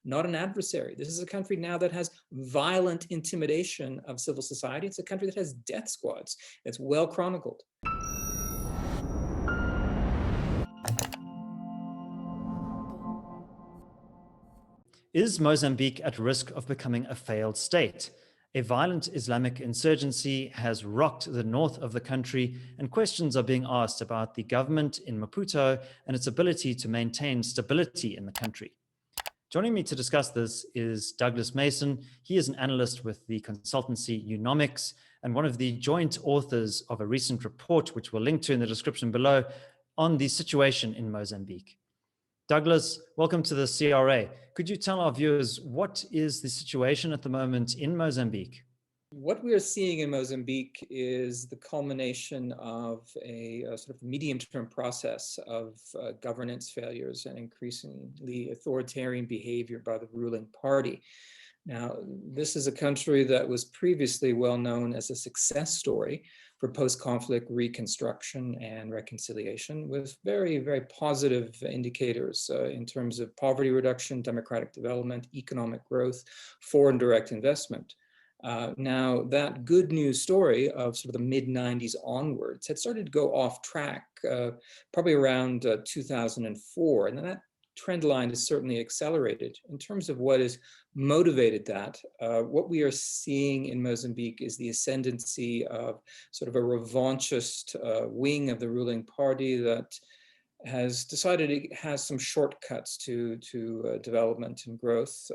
not an adversary. This is a country now that has violent intimidation of civil society. It's a country that has death squads. It's well chronicled. Is Mozambique at risk of becoming a failed state? A violent Islamic insurgency has rocked the north of the country, and questions are being asked about the government in Maputo and its ability to maintain stability in the country. Joining me to discuss this is Douglas Mason. He is an analyst with the consultancy Eunomix and one of the joint authors of a recent report, which we'll link to in the description below, on the situation in Mozambique. Douglas, welcome to the CRA. Could you tell our viewers what is the situation at the moment in Mozambique? What we are seeing in Mozambique is the culmination of a sort of medium-term process of governance failures and increasingly authoritarian behavior by the ruling party. Now, this is a country that was previously well known as a success story for post-conflict reconstruction and reconciliation, with very, very positive indicators in terms of poverty reduction, democratic development, economic growth, foreign direct investment. Now, that good news story of sort of the mid-90s onwards had started to go off track probably around 2004, and then that trend line is certainly accelerated. In terms of what has motivated that, what we are seeing in Mozambique is the ascendancy of sort of a revanchist wing of the ruling party that has decided it has some shortcuts to development and growth,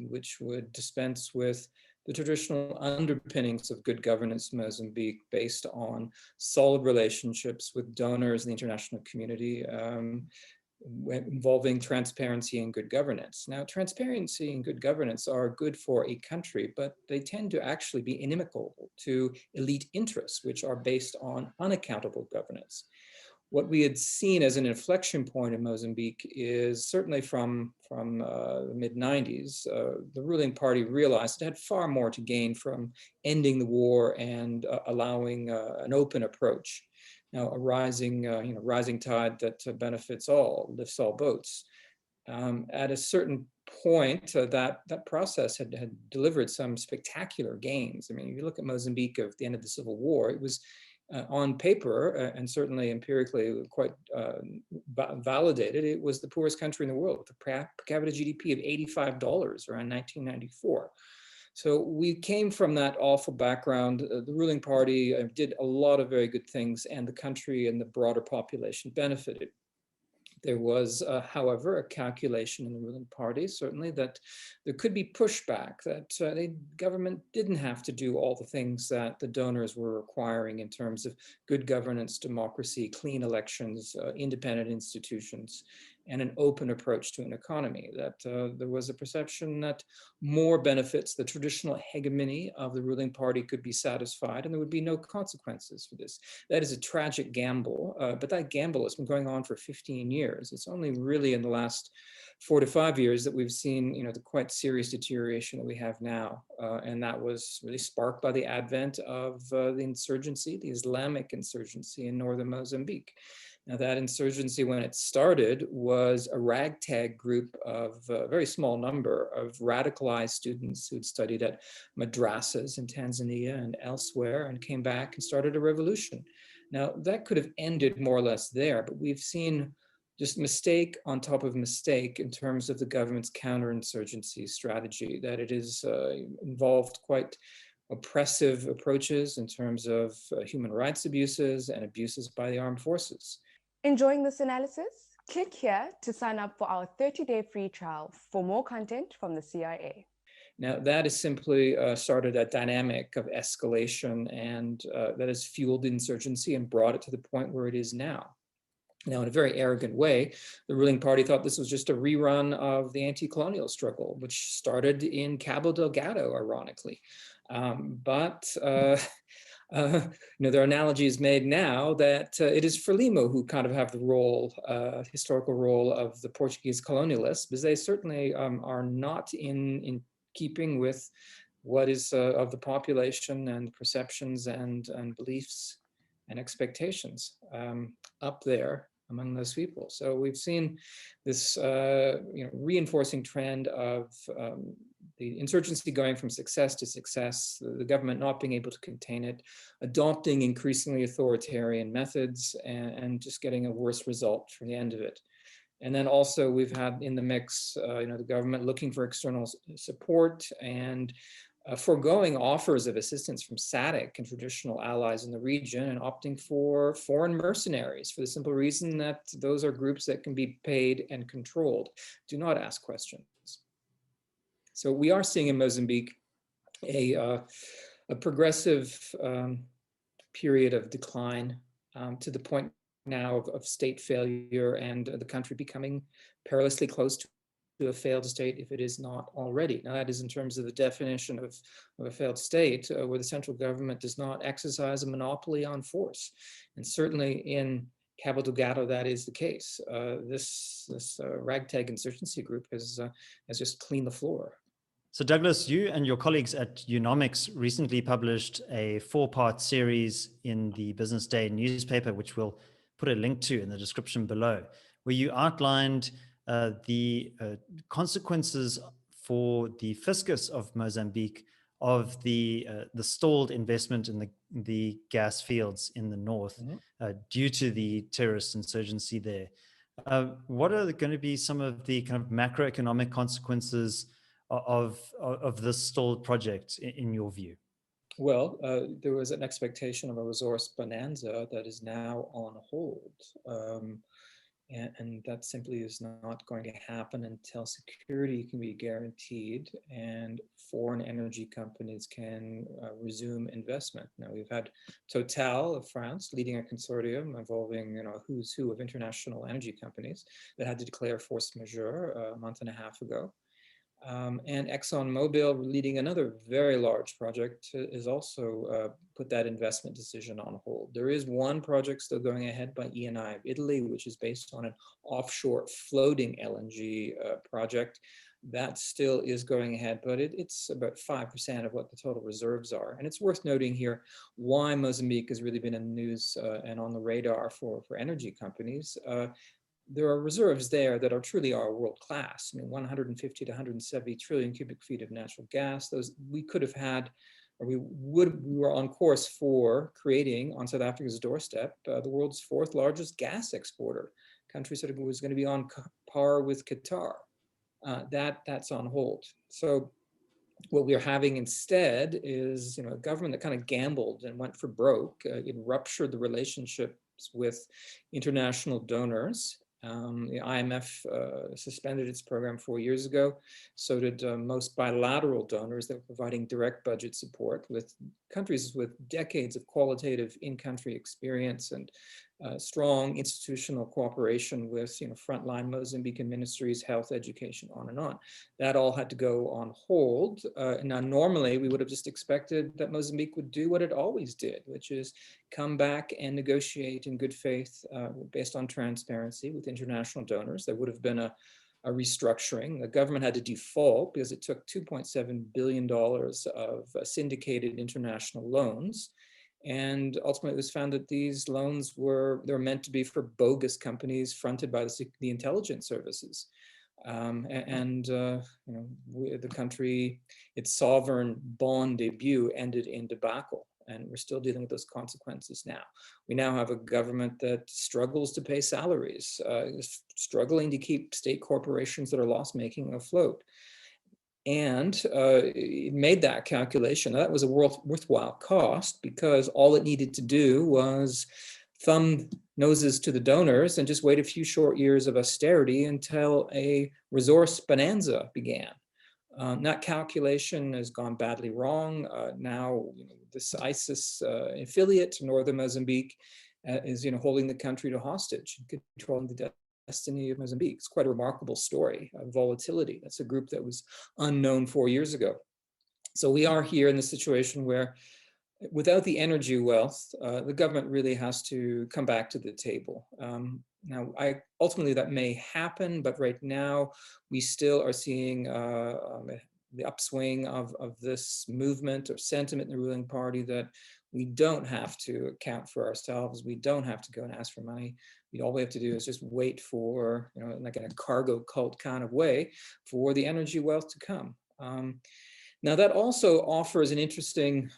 which would dispense with the traditional underpinnings of good governance in Mozambique based on solid relationships with donors in the international community, involving transparency and good governance. Now, transparency and good governance are good for a country, but they tend to actually be inimical to elite interests, which are based on unaccountable governance. What we had seen as an inflection point in Mozambique is certainly from the mid-90s, the ruling party realized it had far more to gain from ending the war and allowing an open approach. Now, a rising tide that benefits all, lifts all boats. At a certain point, that process had delivered some spectacular gains. I mean, if you look at Mozambique at the end of the Civil War, it was on paper and certainly empirically quite validated, it was the poorest country in the world with a per capita GDP of $85 around 1994. So we came from that awful background. The ruling party did a lot of very good things, and the country and the broader population benefited. There was, however, a calculation in the ruling party, certainly, that there could be pushback, that the government didn't have to do all the things that the donors were requiring in terms of good governance, democracy, clean elections, independent institutions, and an open approach to an economy, that there was a perception that more benefits, the traditional hegemony of the ruling party could be satisfied, and there would be no consequences for this. That is a tragic gamble, but that gamble has been going on for 15 years. It's only really in the last 4 to 5 years that we've seen, the quite serious deterioration that we have now, and that was really sparked by the advent of the insurgency, the Islamic insurgency in northern Mozambique. Now, that insurgency, when it started, was a ragtag group of a very small number of radicalized students who'd studied at madrasas in Tanzania and elsewhere and came back and started a revolution. Now, that could have ended more or less there, but we've seen just mistake on top of mistake in terms of the government's counterinsurgency strategy, that it is involved quite oppressive approaches in terms of human rights abuses and abuses by the armed forces. Enjoying this analysis? Click here to sign up for our 30-day free trial for more content from the CIA. Now, that has simply started a dynamic of escalation, and that has fueled insurgency and brought it to the point where it is now. Now, in a very arrogant way, the ruling party thought this was just a rerun of the anti-colonial struggle, which started in Cabo Delgado, ironically. There are analogies made now that it is Frelimo who kind of have the role, historical role of the Portuguese colonialists, because they certainly are not in keeping with what is of the population and perceptions and beliefs and expectations up there among those people. So we've seen this reinforcing trend of the insurgency going from success to success, the government not being able to contain it, adopting increasingly authoritarian methods, and just getting a worse result for the end of it. And then also we've had in the mix, the government looking for external support and foregoing offers of assistance from SADC and traditional allies in the region, and opting for foreign mercenaries for the simple reason that those are groups that can be paid and controlled. Do not ask questions. So we are seeing in Mozambique a progressive period of decline to the point now of state failure, and the country becoming perilously close to a failed state if it is not already. Now that is in terms of the definition of a failed state, where the central government does not exercise a monopoly on force. And certainly in Cabo Delgado, that is the case. This ragtag insurgency group has just cleaned the floor. So Douglas, you and your colleagues at Eunomix recently published a 4-part series in the Business Day newspaper, which we'll put a link to in the description below, where you outlined the consequences for the fiscus of Mozambique of the stalled investment in the gas fields in the north due to the terrorist insurgency there. What are going to be some of the kind of macroeconomic consequences of this stalled project in your view? Well, there was an expectation of a resource bonanza that is now on hold. And that simply is not going to happen until security can be guaranteed and foreign energy companies can resume investment. Now, we've had Total of France leading a consortium involving a who's who of international energy companies that had to declare force majeure a month and a half ago. And ExxonMobil, leading another very large project, is also put that investment decision on hold. There is one project still going ahead by Eni of Italy, which is based on an offshore floating LNG project. That still is going ahead, but it's about 5% of what the total reserves are. And it's worth noting here why Mozambique has really been in the news and on the radar for energy companies. There are reserves there that truly are world class. I mean, 150 to 170 trillion cubic feet of natural gas. Those we could have had, or we were on course for creating on South Africa's doorstep the world's 4th largest gas exporter. Country said it was going to be on par with Qatar. That's on hold. So what we're having instead is a government that kind of gambled and went for broke. It ruptured the relationships with international donors. The IMF suspended its program 4 years ago. So did most bilateral donors that were providing direct budget support with countries with decades of qualitative in-country experience and strong institutional cooperation with frontline Mozambican ministries, health, education, on and on. That all had to go on hold. Now, normally we would have just expected that Mozambique would do what it always did, which is come back and negotiate in good faith based on transparency with international donors. There would have been a restructuring. The government had to default because it took $2.7 billion of syndicated international loans. And ultimately, it was found that these loans were meant to be for bogus companies fronted by the intelligence services. The country, its sovereign bond debut ended in debacle. And we're still dealing with those consequences now. We now have a government that struggles to pay salaries, is struggling to keep state corporations that are loss-making afloat. And it made that calculation. That was a worthwhile cost because all it needed to do was thumb noses to the donors and just wait a few short years of austerity until a resource bonanza began. That calculation has gone badly wrong. Now, this ISIS affiliate, northern Mozambique, is holding the country to hostage, controlling the destiny of Mozambique. It's quite a remarkable story of volatility. That's a group that was unknown 4 years ago. So we are here in the situation where without the energy wealth, the government really has to come back to the table. Now, ultimately that may happen, but right now we still are seeing the upswing of this movement or sentiment in the ruling party that we don't have to account for ourselves. We don't have to go and ask for money. All we have to do is just wait for, like in a cargo cult kind of way, for the energy wealth to come. Now that also offers an interesting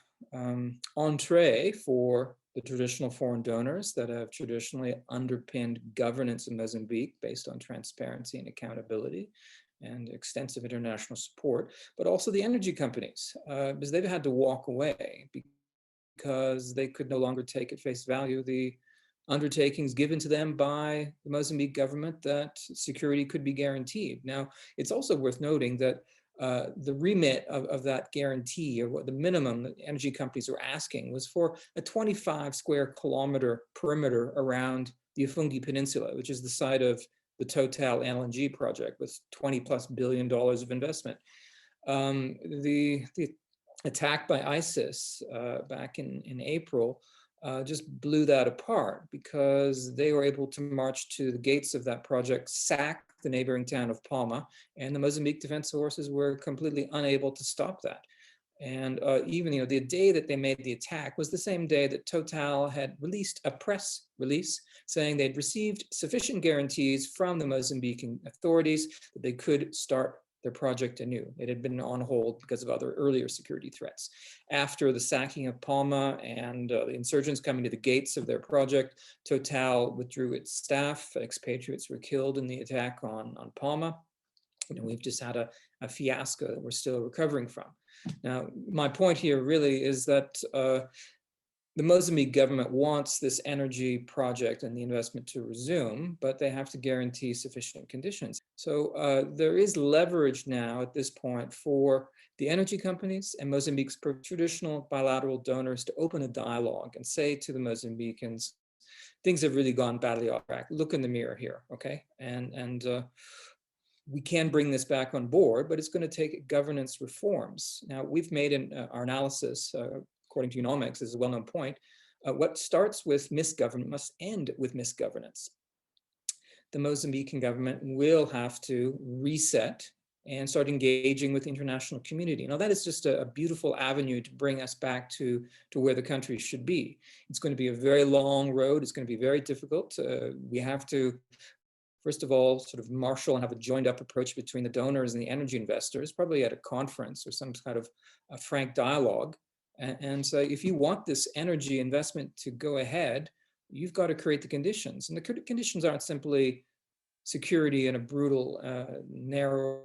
entree for the traditional foreign donors that have traditionally underpinned governance in Mozambique based on transparency and accountability and extensive international support, but also the energy companies, because they've had to walk away because they could no longer take at face value the undertakings given to them by the Mozambique government that security could be guaranteed. Now, it's also worth noting that the remit of that guarantee, or what the minimum that energy companies were asking, was for a 25 square kilometer perimeter around the Afungi Peninsula, which is the site of the Total LNG project with $20+ billion of investment. The attack by ISIS back in April just blew that apart, because they were able to march to the gates of that project, sack the neighboring town of Palma, and the Mozambique Defense Forces were completely unable to stop that. And even the day that they made the attack was the same day that Total had released a press release saying they'd received sufficient guarantees from the Mozambican authorities that they could start their project anew. It had been on hold because of other earlier security threats. After the sacking of Palma and the insurgents coming to the gates of their project, Total withdrew its staff. Expatriates were killed in the attack on Palma. We've just had a fiasco that we're still recovering from. Now, my point here really is that the Mozambique government wants this energy project and the investment to resume, but they have to guarantee sufficient conditions. So there is leverage now at this point for the energy companies and Mozambique's traditional bilateral donors to open a dialogue and say to the Mozambicans, things have really gone badly off track. Look in the mirror here, okay? And we can bring this back on board, but it's going to take governance reforms. Now, we've made our analysis, according to Eunomix, this is a well-known point, what starts with misgovernment must end with misgovernance. The Mozambican government will have to reset and start engaging with the international community. Now, that is just a beautiful avenue to bring us back to where the country should be. It's going to be a very long road. It's going to be very difficult. We have to, first of all, sort of marshal and have a joined up approach between the donors and the energy investors, probably at a conference or some kind of a frank dialogue. And so if you want this energy investment to go ahead, you've got to create the conditions. And the conditions aren't simply security in a brutal, narrow,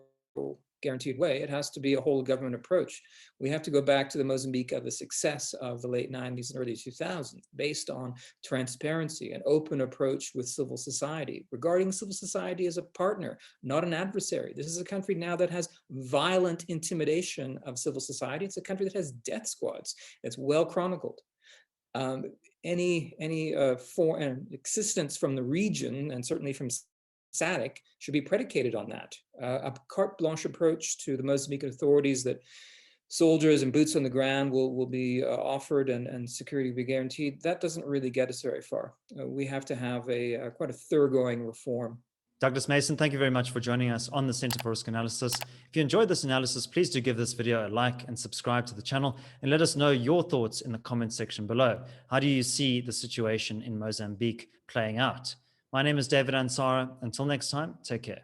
guaranteed way. It has to be a whole government approach. We have to go back to the Mozambique of the success of the late 90s and early 2000s, based on transparency, an open approach with civil society, regarding civil society as a partner, not an adversary. This is a country now that has violent intimidation of civil society. It's a country that has death squads. It's well chronicled. Any foreign existence from the region, and certainly from SADC, should be predicated on that. A carte blanche approach to the Mozambican authorities that soldiers and boots on the ground will be offered and security will be guaranteed, that doesn't really get us very far. We have to have quite a thoroughgoing reform. Douglas Mason, thank you very much for joining us on the Center for Risk Analysis. If you enjoyed this analysis, please do give this video a like and subscribe to the channel, and let us know your thoughts in the comment section below. How do you see the situation in Mozambique playing out? My name is David Ansara. Until next time, take care.